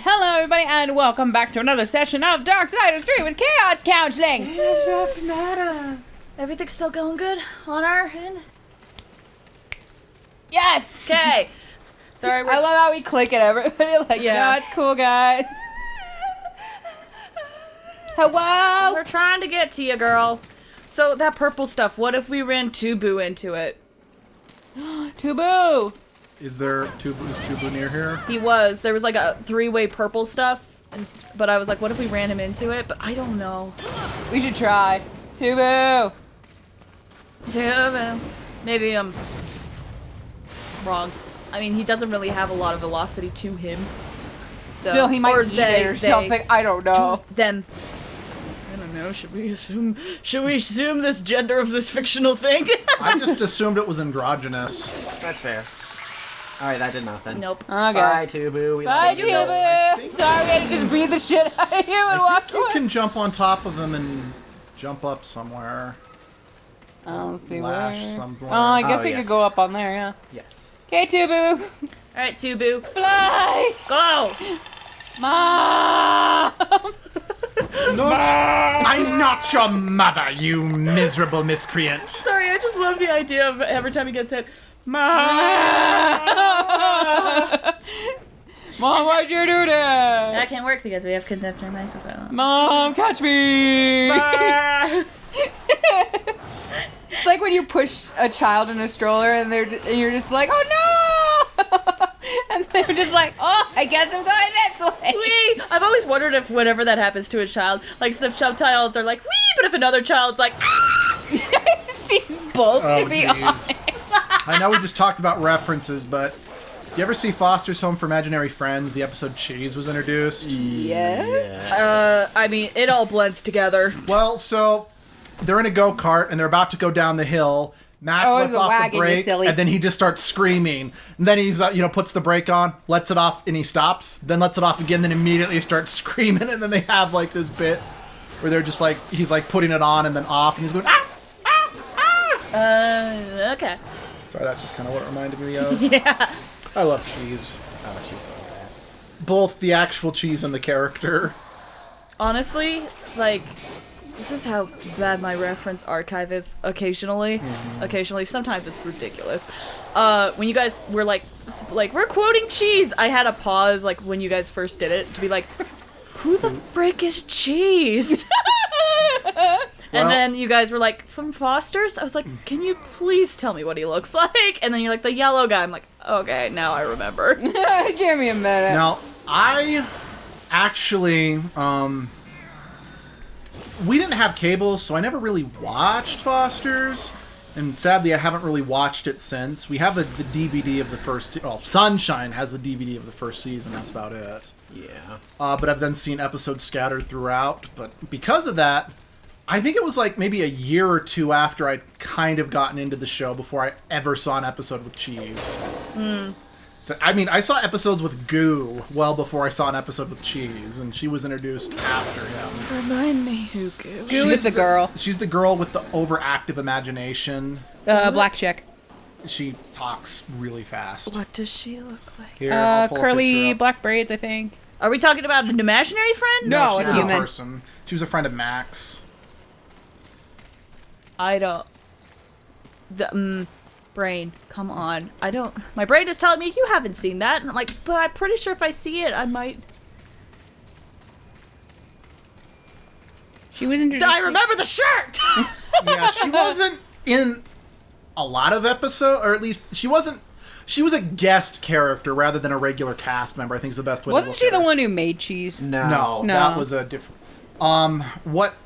Hello, everybody, and welcome back to another session of Darksiders 3 with Chaos Counseling! Everything's still going good on our end? Yes! Okay. Sorry, I love how we click at everybody, like, Yeah. no, it's cool, guys. Hello? we're trying to get to you, girl. So, that purple stuff, what if we ran Tubu into it? Tubu! Is Tubu near here? He was. There was like a three-way purple stuff, but I was like, what if we ran him into it? But I don't know. We should try. Tubu! Tubu. Maybe I'm wrong. I mean, he doesn't really have a lot of velocity to him. So, Still, he might or eat it or they, something. I don't know. Them. I don't know. Should we assume this gender of this fictional thing? I just assumed it was androgynous. That's fair. Alright, that did nothing. Nope. Okay. Bye, Tubu. We Bye, love you. Tubu! Sorry, we had to just beat the shit out of you and walk You away. can jump on top of him and jump up somewhere. I don't see Lash where. somewhere. Oh, I guess Oh, we yes. could go up on there, yeah. Yes. Okay, Tubu! Alright, Tubu. Fly! Go! Mom! I'm not your mother, you miserable miscreant. Sorry, I just love the idea of every time he gets hit. Mom, why'd you do that? That can't work because we have condenser microphone. Mom, catch me! It's like when you push a child in a stroller and and you're just like, oh no! And they're just like, oh, I guess I'm going this way. Wee! I've always wondered if whenever that happens to a child, like some childs are like wee, but if another child's like ah! I've seen both, to be honest. I know we just talked about references, but you ever see Foster's Home for Imaginary Friends? The episode Cheese was introduced. Yes? I mean, it all blends together. Well, so they're in a go-kart and they're about to go down the hill. Mac Oh, lets it's a off wagon, the you brake, silly. and then he just starts screaming. And then he's, puts the brake on, lets it off, and he stops. Then lets it off again, then immediately starts screaming. And then they have, like, this bit where they're just, like, he's, like, putting it on and then off, and he's going, ah, ah, ah. Okay. Sorry, that's just kind of what it reminded me of. Yeah. I love cheese. Oh, she's the best. Both the actual cheese and the character. Honestly, like, this is how bad my reference archive is occasionally. Occasionally, sometimes it's ridiculous. When you guys were like, we're quoting cheese, I had a pause, like, when you guys first did it, to be like, who the frick is Cheese? And then you guys were like, from Foster's? I was like, can you please tell me what he looks like? And then you're like, the yellow guy. I'm like, okay, now I remember. Give me a minute. Now, I actually, we didn't have cable, so I never really watched Foster's. And sadly, I haven't really watched it since. We have the DVD of the first Sunshine has the DVD of the first season. That's about it. Yeah. But I've then seen episodes scattered throughout. But because of that, I think it was like maybe a year or two after I'd kind of gotten into the show before I ever saw an episode with Cheese. I mean, I saw episodes with Goo well before I saw an episode with Cheese, and she was introduced after him. Remind me who Goo. Goo is the girl. She's the girl with the overactive imagination. Black chick. She talks really fast. What does she look like? Here, I'll pull a Curly picture up. black braids, I think. Are we talking about an imaginary friend? No, She's it's a human. person. She was a friend of Max. I don't. Brain, come on. I don't. My brain is telling me you haven't seen that, and I'm like, but I'm pretty sure if I see it, I might. She was introduced. I remember the shirt. Yeah, she wasn't in a lot of episodes, or at least she wasn't. She was a guest character rather than a regular cast member, I think is the best way to Wasn't look she at the her. one who made Cheese? No, No. that was a different.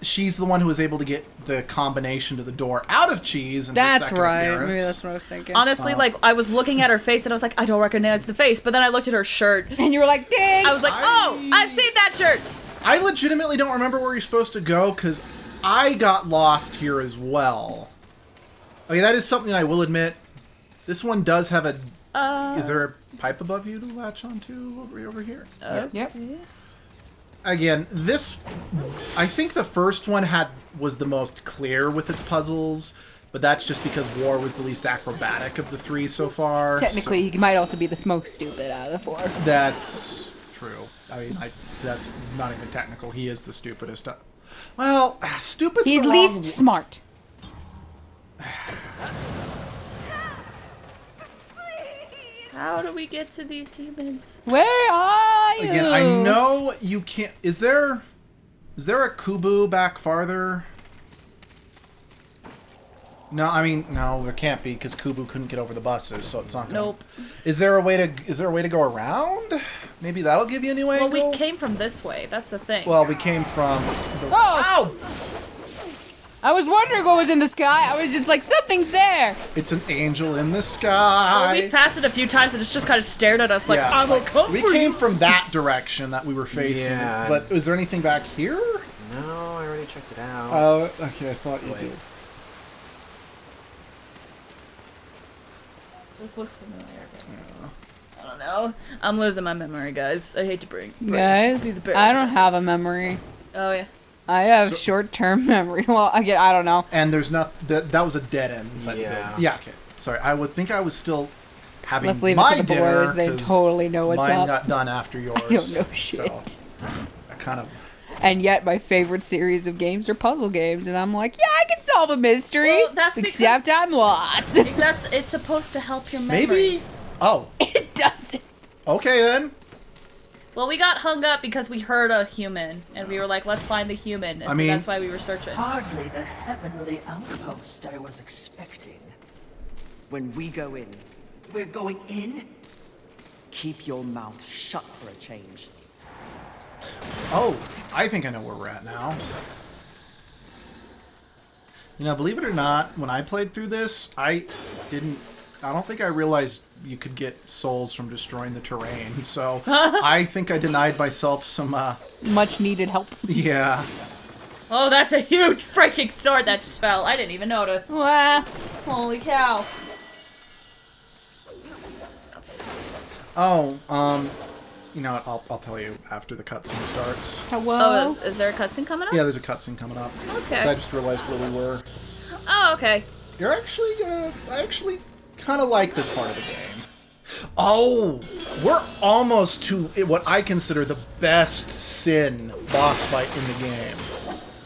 She's the one who was able to get the combination to the door out of Cheese. In her That's second right. appearance. Maybe that's what I was thinking. Honestly, like, I was looking at her face and I was like, I don't recognize the face, but then I looked at her shirt. And you were like, dang! I was like, oh, I've seen that shirt. I legitimately don't remember where you're supposed to go because I got lost here as well. Okay, that is something I will admit. This one does have a. Is there a pipe above you to latch onto over here? Yep. Again, this, I think the first one was the most clear with its puzzles, but that's just because War was the least acrobatic of the three so far. Technically, he might also be the most stupid out of the four. That's true. I mean, that's not even technical. He is the stupidest. Well, stupid's He's the wrong least smart. How do we get to these humans? Where are you? Again, I know you can't. Is there a Kubu back farther? No, I mean, no, there can't be because Kubu couldn't get over the buses, so it's not. Gonna... Nope. Is there a way to go around? Maybe that'll give you a new angle. Well, we came from this way. That's the thing. Well, we came from. Oh! I was wondering what was in the sky. I was just like, something's there. It's an angel in the sky. Well, we've passed it a few times and it's just kind of stared at us like, Yeah, I will come we for came you. from that direction that we were facing. Yeah. But is there anything back here? No, I already checked it out. Oh, okay, I thought you Wait. did. This looks familiar. I don't know. I'm losing my memory, guys. I hate to bring Guys, be the bearer I of don't bad have a news. memory. Oh, yeah. I have short-term memory. Well, again, I don't know. And there's not that was a dead end inside the Yeah. building. Yeah, okay. Sorry, I would think I was still having Let's leave it my to the dinner boys. They 'cause totally know what's mine up. got done after yours. I don't know shit. So, I kind of. And yet, my favorite series of games are puzzle games, and I'm like, yeah, I can solve a mystery. Well, that's except because- I'm lost. It's supposed to help your memory. Maybe. Oh, It doesn't. okay then. Well, we got hung up because we heard a human, and we were like, let's find the human. And I so mean- that's why we were searching. Hardly the heavenly outpost I was expecting. When we go in, we're going in? Keep your mouth shut for a change. Oh, I think I know where we're at now. You know, believe it or not, when I played through this, I don't think I realized you could get souls from destroying the terrain. So I think I denied myself some, Much needed help. yeah. Oh, that's a huge freaking sword that just fell. I didn't even notice. Wah. Holy cow. That's... Oh, you know what, I'll tell you after the cutscene starts. Hello? Oh, is there a cutscene coming up? Yeah, there's a cutscene coming up. Okay. I just realized where we were. Oh, okay. You're actually gonna... I actually kind of like this part of the game. Oh, we're almost to what I consider the best Sin boss fight in the game.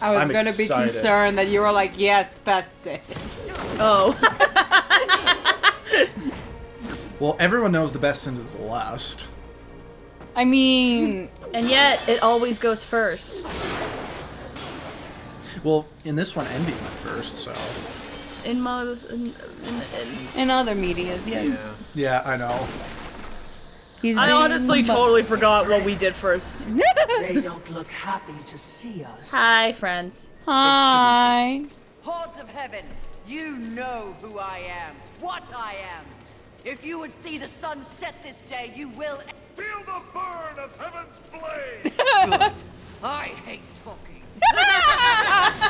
I was I'm going to be excited. concerned that you were like, yes, best it. Oh. Well, everyone knows the best Sin is the last. I mean, And yet, it always goes first. Well, in this one, Envy went first, so... In most... in other medias, yes. Yeah, I know. He's I being- honestly totally forgot what we did first. They don't look happy to see us. Hi, friends. Hi. Hordes of heaven, you know who I am, what I am. If you would see the sun set this day, you will Feel the burn of heaven's blade! good. I hate talking.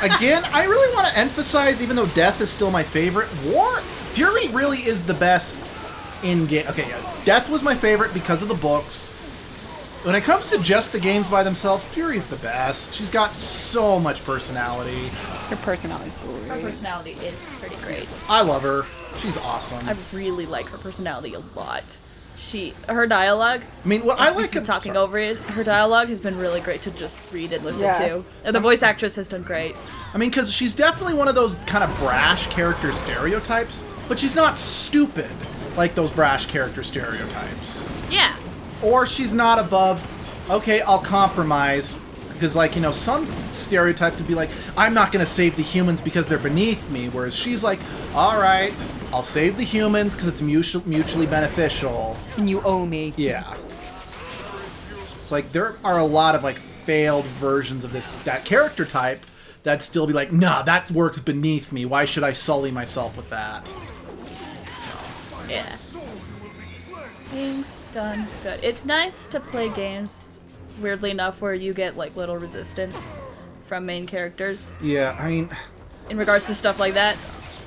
Again, I really want to emphasize, even though Death is still my favorite, Fury really is the best in-game. Okay, yeah, Death was my favorite because of the books. When it comes to just the games by themselves, Fury's the best. She's got so much personality. Her personality's Her great. personality is pretty great. I love her. She's awesome. I really like her personality a lot. Her dialogue, I mean, well, I like been talking over it. Her dialogue has been really great to just read and listen Yes. to. And the voice actress has done great. I mean, because she's definitely one of those kind of brash character stereotypes, but she's not stupid like those brash character stereotypes. Yeah. Or she's not above, okay, I'll compromise. Because, like, you know, some stereotypes would be like, I'm not going to save the humans because they're beneath me. Whereas she's like, all right, I'll save the humans because it's mutually beneficial. And you owe me. Yeah. It's like, there are a lot of, like, failed versions of that character type that'd still be like, nah, that works beneath me. Why should I sully myself with that? Yeah. Things done good. It's nice to play games, weirdly enough, where you get, like, little resistance from main characters Yeah, I mean... in regards to stuff like that.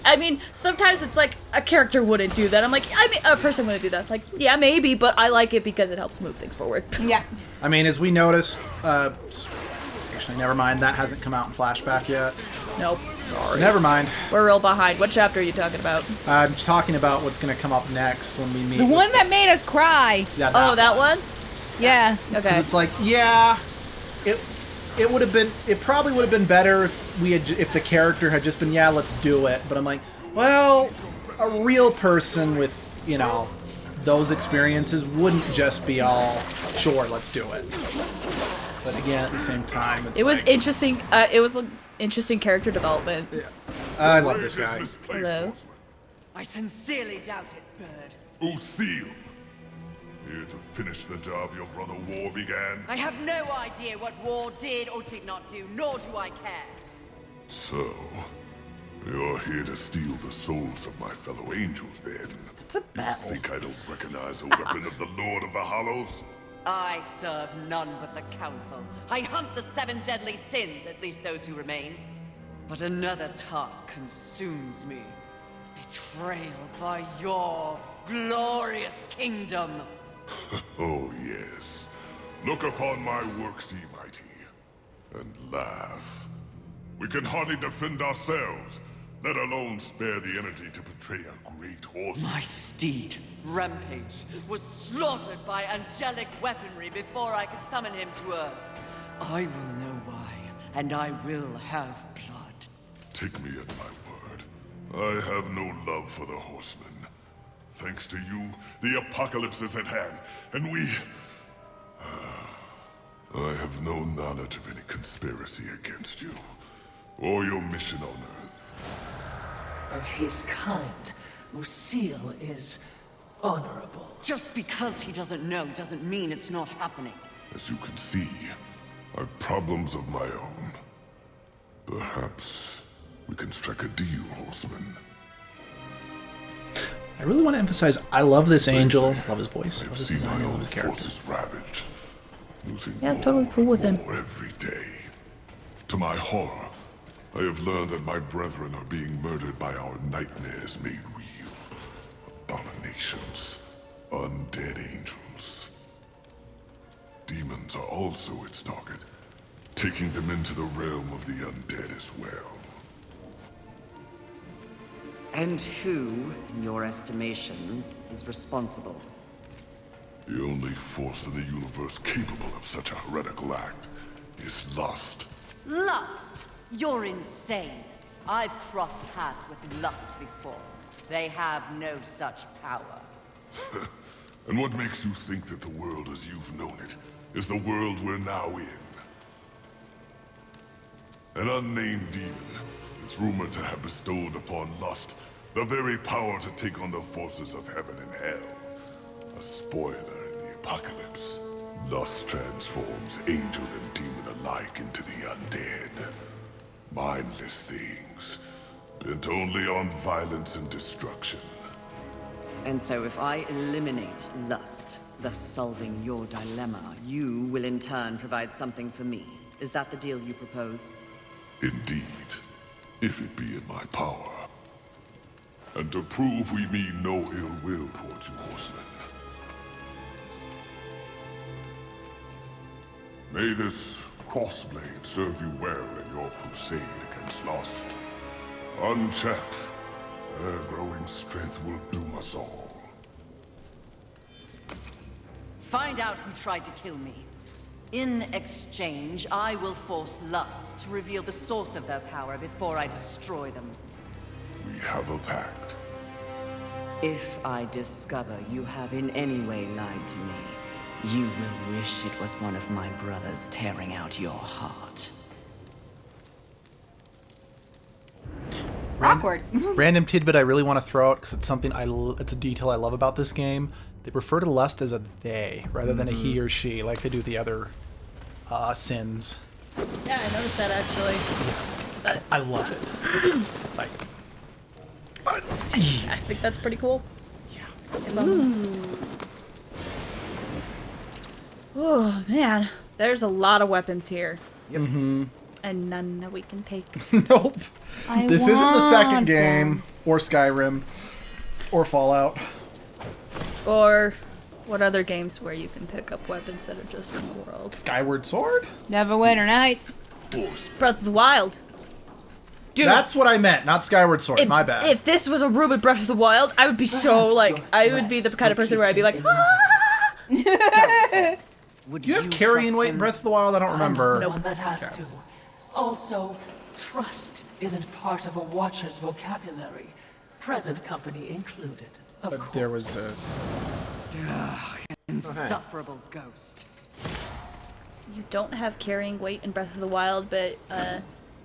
I mean, sometimes it's like, a character wouldn't do that. I'm like, I mean, a person wouldn't do that. Like, yeah, maybe, but I like it because it helps move things forward. Yeah. I mean, as we noticed, actually, never mind, that hasn't come out in Flashback yet. Nope. So Sorry. never mind. We're real behind. What chapter are you talking about? I'm talking about what's going to come up next when we meet. The one that made us cry. Yeah, Oh, that one? Yeah. Okay. It's like, yeah, it would have been, it probably would have been better if the character had just been, yeah, let's do it. But I'm like, well, a real person with, you know, those experiences wouldn't just be all, sure, let's do it. But again, at the same time, it's It was like, interesting. It was like, interesting character development. yeah. I love this guy. Hello. I sincerely doubt it, Bird. Lucille, here to finish the job your brother War began. I have no idea what War did or did not do, nor do I care. So, you're here to steal the souls of my fellow angels, then? It's a You battle. think I don't recognize a weapon of the Lord of the Hollows? I serve none but the Council. I hunt the 7 deadly sins, at least those who remain. But another task consumes me. Betrayal by your glorious kingdom. Oh, yes. Look upon my works, ye mighty, and laugh. We can hardly defend ourselves, let alone spare the energy to betray a great horse. My steed, Rampage, was slaughtered by angelic weaponry before I could summon him to Earth. I will know why, and I will have blood. Take me at my word. I have no love for the horsemen. Thanks to you, the apocalypse is at hand, and we... I have no knowledge of any conspiracy against you, or your mission on Earth. Of his kind, Lucille is honorable. Just because he doesn't know doesn't mean it's not happening. As you can see, I've problems of my own. Perhaps we can strike a deal, horseman. I really want to emphasize, I love this angel. I love his voice. I I've love his seen design. my I love own his character. forces ravaged, losing Yeah, more totally cool with and him. more every day. To my horror, I have learned that my brethren are being murdered by our nightmares made real. Abominations, undead angels. Demons are also its target, taking them into the realm of the undead as well. And who, in your estimation, is responsible? The only force in the universe capable of such a heretical act is lust. Lust! You're insane. I've crossed paths with Lust before. They have no such power. And what makes you think that the world as you've known it is the world we're now in? An unnamed demon is rumored to have bestowed upon Lust the very power to take on the forces of heaven and hell. A spoiler in the apocalypse. Lust transforms angel and demon alike into the undead. Mindless things, bent only on violence and destruction. And so if I eliminate Lust, thus solving your dilemma, you will in turn provide something for me. Is that the deal you propose? Indeed, if it be in my power. And to prove we mean no ill will towards you, horsemen. May this crossblade serve you well in your crusade against Lust. Unchecked, their growing strength will doom us all. Find out who tried to kill me. In exchange, I will force Lust to reveal the source of their power before I destroy them. We have a pact. If I discover you have in any way lied to me, you will wish it was one of my brothers tearing out your heart. Awkward. Random tidbit I really want to throw out because it's something it's a detail I love about this game. They refer to Lust as a they rather than a he or she, like they do the other sins. Yeah, I noticed that actually. But I love it. Like, I think that's pretty cool. yeah. Oh man, there's a lot of weapons here. Mm-hmm. And none that we can take. Nope. This isn't the second want game, them. or Skyrim, or Fallout. Or what other games where you can pick up weapons that are just in the world? Skyward Sword? Neverwinter Nights. Breath of the Wild. Dude, That's what I meant, not Skyward Sword. if, My bad. if this was a room in Breath of the Wild, I would be so Perhaps like, your I would be the threats kind of person will where I'd be like, keep ah! Would Do you have carrying trust weight in him? Breath of the Wild? I don't remember. Nope. One that has to. Also, trust isn't part of a Watcher's vocabulary, present company included. Of But course. there was a... Insufferable ghost. You don't have carrying weight in Breath of the Wild, but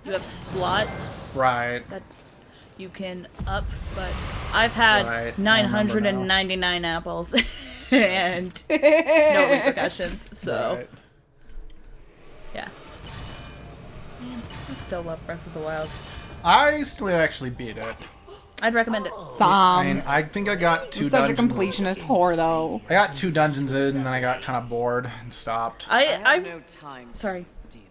you have slots Right. that you can up. But I've had Right, I 999 apples and no repercussions. So Right. yeah. Man, I still love Breath of the Wild. I still actually beat it. I'd recommend it. I mean, I think I got two I'm such a dungeons. completionist whore, though. I got 2 dungeons in, and then I got kind of bored and stopped. I have no time. Sorry. Demon.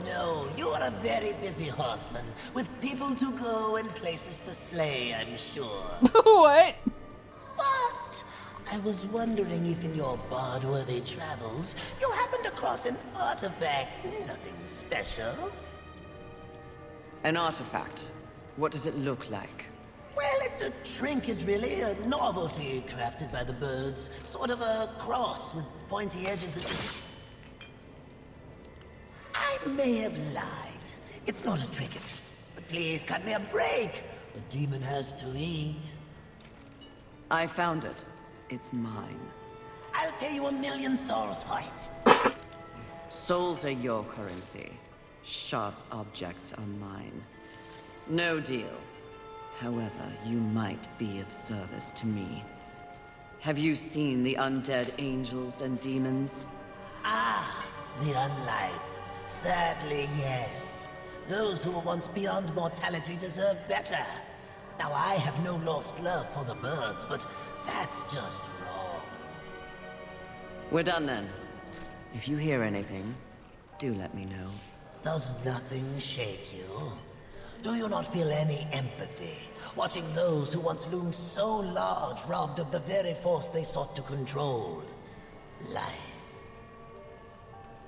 No, you are a very busy horseman, with people to go and places to slay, I'm sure. What? But I was wondering if in your bard-worthy travels, you happened across an artifact, nothing special. An artifact. What does it look like? Well, it's a trinket, really, a novelty crafted by the birds, sort of a cross with pointy edges and... I may have lied. It's not a trinket. But please cut me a break. The demon has to eat. I found it. It's mine. I'll pay you 1,000,000 souls for it. Souls are your currency. Sharp objects are mine. No deal. However, you might be of service to me. Have you seen the undead angels and demons? Ah, the unlife. Sadly, yes. Those who were once beyond mortality deserve better. Now, I have no lost love for the birds, but that's just wrong. We're done then. If you hear anything, do let me know. Does nothing shake you? Do you not feel any empathy, watching those who once loomed so large robbed of the very force they sought to control? Life.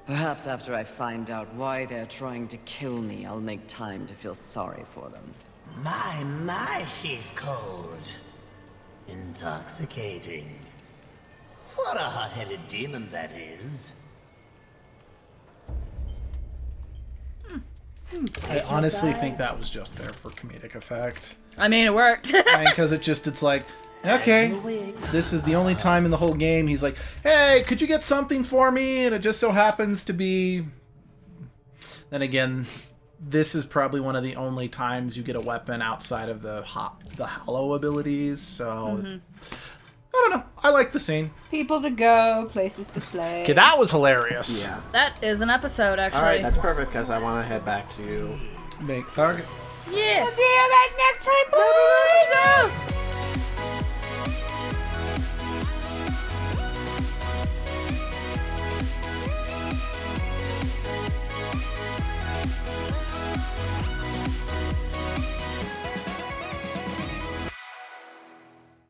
Perhaps after I find out why they're trying to kill me, I'll make time to feel sorry for them. My, she's cold. Intoxicating. What a hot-headed demon that is. I honestly think that was just there for comedic effect. I mean, it worked. Because it's like, okay, this is the only time in the whole game he's like, hey, could you get something for me? And it just so happens to be... Then again, this is probably one of the only times you get a weapon outside of the hollow abilities, so... I don't know. I like the scene. People to go, places to slay. Okay, that was hilarious. Yeah. That is an episode, actually. Alright, that's perfect, because I want to head back to... Make target. Yeah. See you guys next time, boys!